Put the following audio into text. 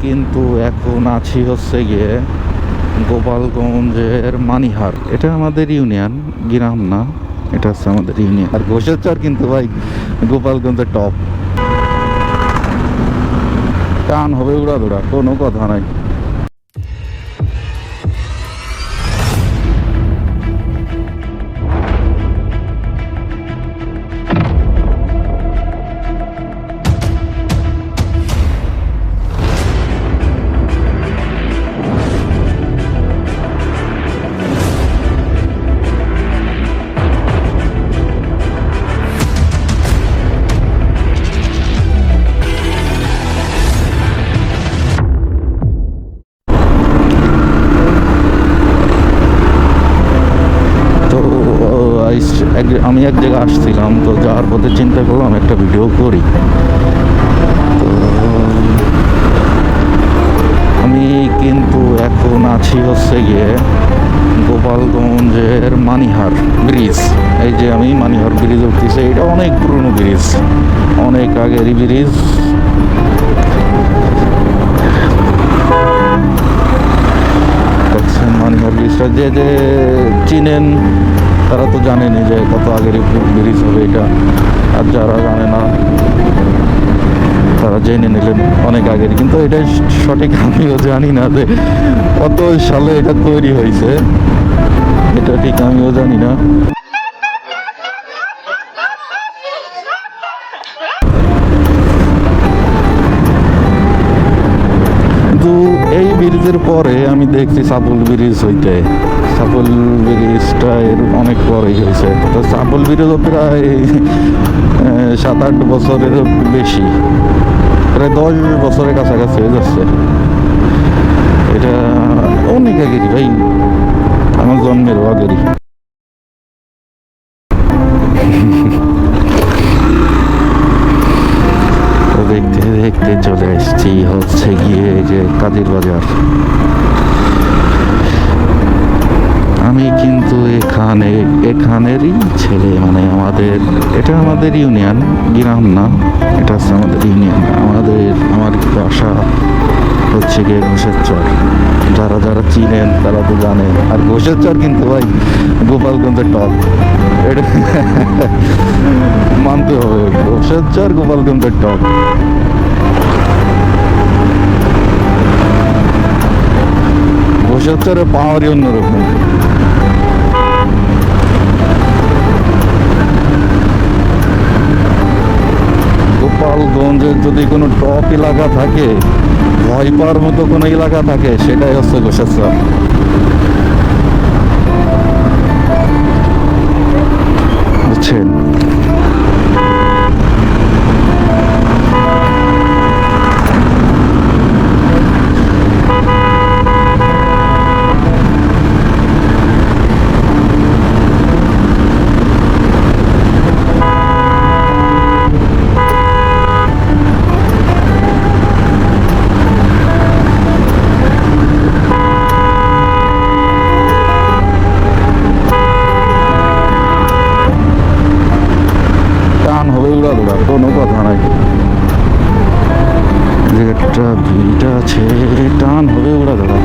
কিন্তু এখন আছি হচ্ছে গিয়ে গোপালগঞ্জের মানিহার। এটা আমাদের ইউনিয়ন, গ্রাম না, এটা হচ্ছে আমাদের ইউনিয়ন। আর ঘোষের চর কিন্তু ভাই গোপালগঞ্জের টপ। টান হবে উড়াদুড়া, কোনো কথা নাই। আমি এক জায়গায় আসছিলাম, তো যাওয়ার পথে চিন্তা করলাম একটা ভিডিও করি। তো আমি কিন্তু এখন আছি হচ্ছে গিয়ে গোপালগঞ্জের মানিহার ব্রিজ। এই যে আমি মানিহার ব্রিজ উঠতেছি, এটা অনেক পুরনো ব্রিজ, অনেক আগেরই ব্রিজ। দেখছেন মানিহার ব্রিজটা, যে যে চিনেন তারা তো জানেনি যে কত আগের ব্রিজ হবে এটা। আর যারা জানে না তারা জেনে নিলেন অনেক আগের, কিন্তু এটা সঠিক আমিও জানি না যে কত সালে এটা তৈরি হয়েছে, এটা ঠিক আমিও জানি না। কিন্তু এই ব্রিজের পরে আমি দেখছি সাপুল ব্রিজ হইতে। সাপুল ব্রিজটা এর অনেক পরেই হয়েছে। তো সাপুল ব্রিজও প্রায় 7-8 বছরের বেশি, প্রায় 10 বছরের কাছাকাছি হয়ে যাচ্ছে। এটা অনেক আগেরই ভাই, আমার জন্মেরও আগেরই। দেখতে দেখতে চলে এসছি হচ্ছে গিয়ে যে কাজের বাজার। আমি কিন্তু এখানেরই ছেলে, মানে এটা আমাদের ইউনিয়ন, গ্রাম না, এটা হচ্ছে আমাদের ইউনিয়ন। আমার বাসা হচ্ছে গিয়ে ঘোষের চর। যারা যারা চিনেন তারা তো জানেন। আর ঘোষের চর কিন্তু ভাই গোপালগঞ্জের টপ, এটা মানতে হবে। ঘোষের চর গোপালগঞ্জের টপ। ঘোষের চরে পাওয়ারই অন্যরকম। গোপালগঞ্জের যদি কোনো টপ এলাকা থাকে, ভয় পাওয়ার মতো কোনো এলাকা থাকে, সেটাই হচ্ছে ঘোষের চর। বুঝছেন? কোনো কথা নাই, যে একটা ভিড়টা আছে, টান হবে উড়া দাঁড়া।